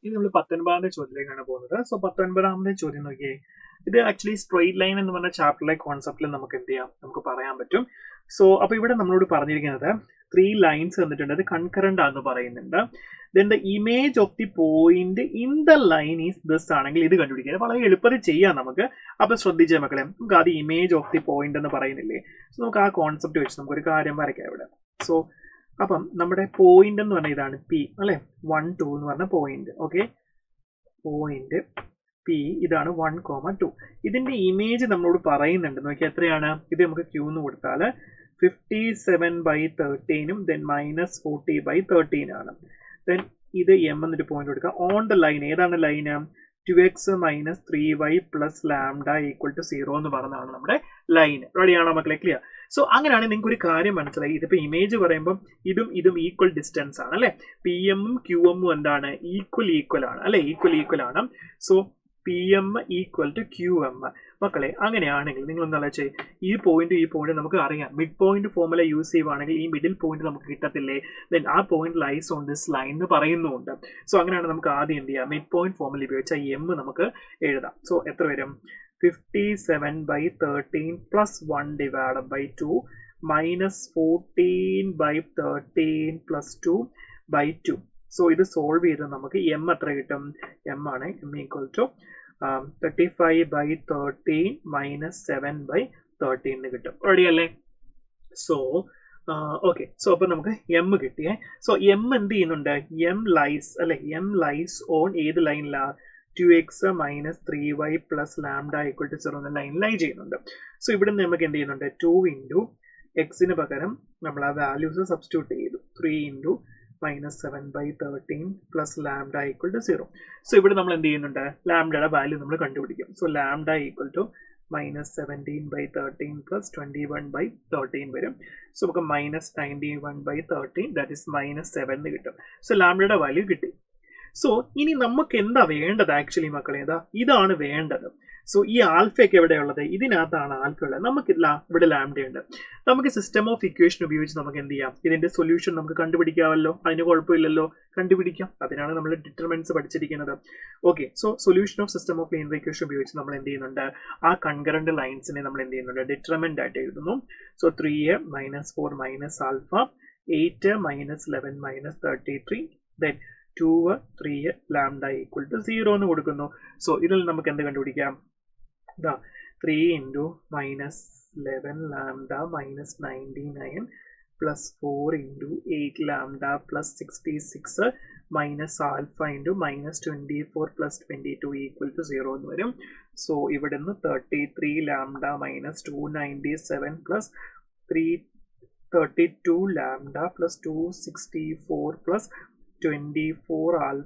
ഇനി നമ്മൾ 19ാമത്തെ ചോദ്യത്തിലേക്കാണ് പോകുന്നത്. സോ 19ാമത്തെ ചോദ്യം നോക്കിയേ, ഇത് ആക്ച്വലി സ്ട്രെയിറ്റ് ലൈൻ എന്ന് പറഞ്ഞ ചാപ്റ്ററിലെ കോൺസെപ്റ്റിൽ നമുക്ക് എന്ത് ചെയ്യാം, നമുക്ക് പറയാൻ പറ്റും. സോ അപ്പോൾ ഇവിടെ നമ്മളോട് പറഞ്ഞിരിക്കുന്നത് 3 ലൈൻസ് തന്നിട്ടുണ്ട്, അത് കൺകറന്റ് ആണെന്ന് പറയുന്നുണ്ട്. Then the image of the point in the line is this ആണെങ്കിൽ ഇത് കണ്ടുപിടിക്കുക. വളരെ എളുപ്പത്തിൽ ചെയ്യാം നമുക്ക്. അപ്പൊ ശ്രദ്ധിച്ചേ മക്കളെ, നമുക്ക് ആദ്യം ഇമേജ് ഓഫ് ദി പോയിന്റ് എന്ന് പറയുന്നില്ലേ, സോ നമുക്ക് ആ കോൺസെപ്റ്റ് വെച്ച് നമുക്കൊരു കാര്യം വരയ്ക്കാം ഇവിടെ. സോ അപ്പം നമ്മുടെ പോയിന്റ് എന്ന് പറഞ്ഞാൽ ഇതാണ് പി അല്ലെ, 1 2 എന്ന് പറഞ്ഞ പോയിന്റ്. ഓക്കെ, പോയിന്റ് പി ഇതാണ് 1, 2. ഇതിന്റെ ഇമേജ് നമ്മളോട് പറയുന്നുണ്ട്. നോക്കിയാൽ എത്രയാണ് ഇത്, നമുക്ക് ക്യൂ എന്ന് കൊടുത്താൽ 57/13 ദെൻ -40/13 ആണ്. ദെൻ ഇത് എം എന്നൊരു പോയിന്റ് കൊടുക്കുക. ഓൺ ദ ലൈൻ, ഏതാണ് ലൈന്, 2x - 3y + λ = 0 എന്ന് പറഞ്ഞതാണ് നമ്മുടെ ലൈൻ. റെഡിയാണോ മക്കളെ? ക്ലിയർ. സോ അങ്ങനെയാണെങ്കിൽ നിങ്ങൾക്ക് ഒരു കാര്യം മനസ്സിലായി, ഇതിപ്പോ ഇമേജ് പറയുമ്പോൾ ഇതും ഈക്വൽ ഡിസ്റ്റൻസ് ആണ് അല്ലെ. പി എമ്മും ക്യു എമ്മും എന്താണ്, ഈക്വൽ ആണ് അല്ലെ, ഈക്വൽ ആണ്. So P M equal to Q M. മക്കളെ അങ്ങനെയാണെങ്കിൽ നിങ്ങൾ എന്താ വെച്ചാൽ ഈ പോയിന്റ് നമുക്ക് അറിയാം, മിഡ് പോയിന്റ് ഫോർമുല യൂസ് ചെയ്യുവാണെങ്കിൽ ഈ മിഡിൽ പോയിന്റ് നമുക്ക് കിട്ടത്തില്ലേ, ദെൻ ആ point lies on this line എന്ന് പറയുന്നുണ്ട്. സോ അങ്ങനെയാണ് നമുക്ക് ആദ്യം എന്ത് ചെയ്യാം, മിഡ് പോയിന്റ് ഫോർമുല ഉപയോഗിച്ച എം നമുക്ക് എഴുതാം. സോ എത്ര വരും, 57/13 + 1/2 -14/13 + 2/2. സോ ഇത് സോൾവ് ചെയ്ത് നമുക്ക് എം എത്ര കിട്ടും, എം ആണ് എം ഈക്വൽ ടു 35/13 - 7/13 കിട്ടും. റെഡി അല്ലേ? സോ ഓക്കെ, സോ അപ്പൊ നമുക്ക് എം കിട്ടിയേ. സോ എം എന്ത് ചെയ്യുന്നുണ്ട്, എം ലൈസ് അല്ലെ, എം ലൈസ് ഓൺ ഏത് ലൈനിലാ, 2x - 3y + λ = 0 എന്ന ലൈൻ ലൈ ചെയ്യുന്നുണ്ട്. സോ ഇവിടെ നിന്ന് നമുക്ക് എന്ത് ചെയ്യുന്നുണ്ട്, 2 × x പകരം നമ്മൾ ആ വാല്യൂസ് സബ്സ്റ്റിറ്റ്യൂട്ട് ചെയ്തു. 3 × -7/13 + λ = 0. സോ ഇവിടെ നമ്മൾ എന്ത് ചെയ്യുന്നുണ്ട്, ലാംഡയുടെ വാല്യൂ നമ്മൾ കണ്ടുപിടിക്കും. സോ λ = -17/13 + 21/13 വരും. സോ നമുക്ക് -91/13 ദാറ്റ് ഈസ് -7 കിട്ടും. സോ ലാംഡയുടെ വാല്യൂ കിട്ടി. സോ ഇനി നമുക്ക് എന്താ വേണ്ടത് ആക്ച്വലി മക്കളെ, ഇതാണ് വേണ്ടത്. സോ ഈ ആൽഫയൊക്കെ എവിടെയുള്ളത്, ഇതിനകത്താണ് ആൽഫ ഉള്ളത്. നമുക്കില്ല, ഇവിടെ ലാംഡയുണ്ട്. നമുക്ക് സിസ്റ്റം ഓഫ് ഇക്വേഷൻ ഉപയോഗിച്ച് നമുക്ക് എന്ത് ചെയ്യാം, ഇതിന്റെ സൊല്യൂഷൻ നമുക്ക് കണ്ടുപിടിക്കാമല്ലോ, അതിന് കുഴപ്പമില്ലല്ലോ, കണ്ടുപിടിക്കാം. അതിനാണ് നമ്മൾ ഡിറ്റർമിനൻസ് പഠിച്ചിരിക്കുന്നത്. Okay, so solution of system of linear equation ഉപയോഗിച്ച് നമ്മൾ എന്ത് ചെയ്യുന്നുണ്ട്, ആ കൺകറന്റ് ലൈൻസിനെ നമ്മൾ എന്ത് ചെയ്യുന്നുണ്ട്, ഡിറ്റർമിനന്റ് ആയിട്ട് എഴുതുന്നു. സോ 3a - 4 - α, 8 - 11 - 33, ദെൻ 2 3 λ = 0 എന്ന് കൊടുക്കുന്നു. സോ ഇതിൽ നമുക്ക് എന്ത് കണ്ടുപിടിക്കാം, 3 × -11 λ - 99 + 4 × 8 λ + 66 - α × -24 + 22 = 0 എന്ന് വരും. സോ ഇവിടുന്ന് 33 λ - 297 + 32 λ + 264 + 24 α -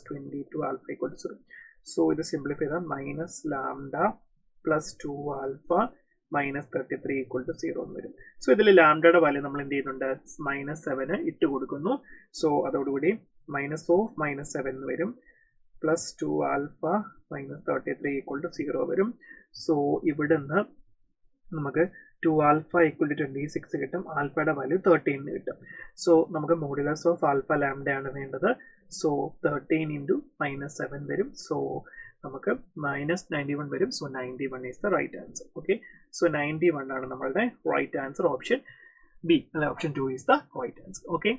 22 α = 0. സോ ഇത് സിംപ്ലിഫൈ ചെയ്താൽ -λ + 2α - 33 = 0 എന്ന് വരും. സോ ഇതിൽ ലാംഡയുടെ വാല്യൂ നമ്മൾ എന്ത് ചെയ്യുന്നുണ്ട്, -7 ഇട്ട് കൊടുക്കുന്നു. സോ അതോടുകൂടി -7 എന്ന് വരും, +2α - 33 = 0 വരും. സോ ഇവിടുന്ന് നമുക്ക് 2α = 26 കിട്ടും, ആൽഫയുടെ വാല്യൂ 13 കിട്ടും. സോ നമുക്ക് മോഡുലസ് ഓഫ് ആൽഫ ലാംഡ ആണ് വേണ്ടത്. സോ 13 × -7 വരും. സോ നമുക്ക് -91 വരും. So 91 is the right answer. Okay, so 91 ആണ് നമ്മളുടെ റൈറ്റ് ആൻസർ. ഓപ്ഷൻ ബി അല്ലെ, option 2 is the right answer. Okay.